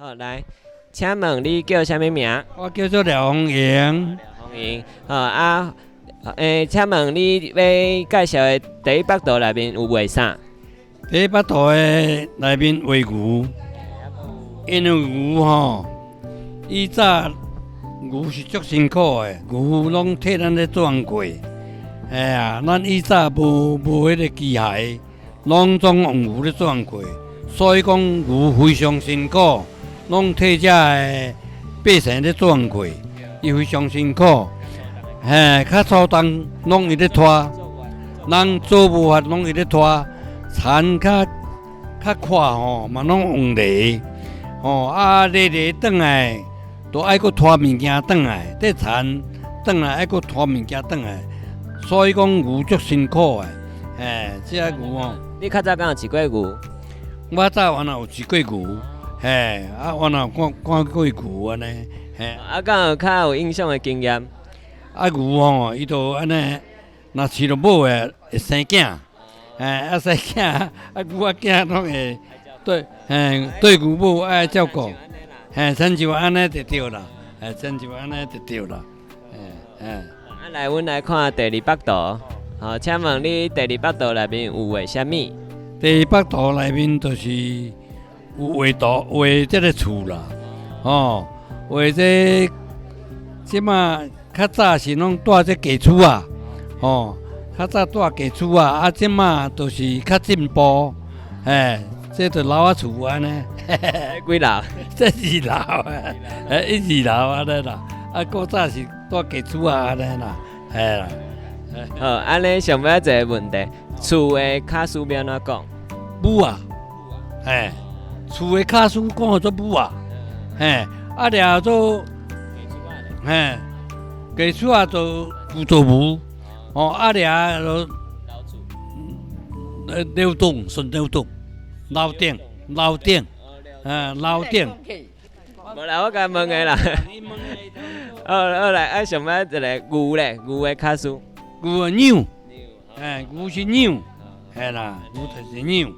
好，来，请问你叫啥物名？我叫做廖宏营。欢迎。请问你要介绍的第一北道内面有卖啥？第一北道的内面卖牛，因为牛吼，以早牛是足辛苦的，牛拢替咱咧转过。哎呀，咱以早无迄个机械，拢总用牛咧转过，所以讲牛非常辛苦，拢替遮的百姓咧转过，伊非常辛苦。较粗重拢伊咧拖，人做无法拢伊咧拖，田较宽吼，嘛拢用犁，犁转来，都爱搁拖物件转来，这田转来爱搁拖物件转来，所以讲牛足辛苦诶，这牛吼。你较早敢有饲过牛？我早原来有饲过牛，原来赶过牛安尼，敢有较有印象的经验？牛吼，伊就安尼，若饲着母诶会生囝，生囝，牛囝拢会对牛母爱照顾，亲像安尼就对啦，亲像安尼就对啦，来，阮来看第二北道。好，请问你第二北道内面有画啥物？第二北道内面就是有画这个厝啦，画即马。较早是拢住这家厝啊，较早住家厝啊，即马就是较进步，这就老仔厝安尼，几楼？这2楼啊，1、2楼安尼啦，古早是住家厝啊安尼啦，啦。好，安尼上尾一个问题，厝的卡数要安怎讲？母啊，厝的卡数讲做母啊，掠做，家厝啊，做牛做母，掠就流动顺流动，楼顶，楼顶。无啦，我甲问个啦。好来，上尾一个牛咧，牛的卡数。牛啊牛，牛是牛，啦，牛就是牛，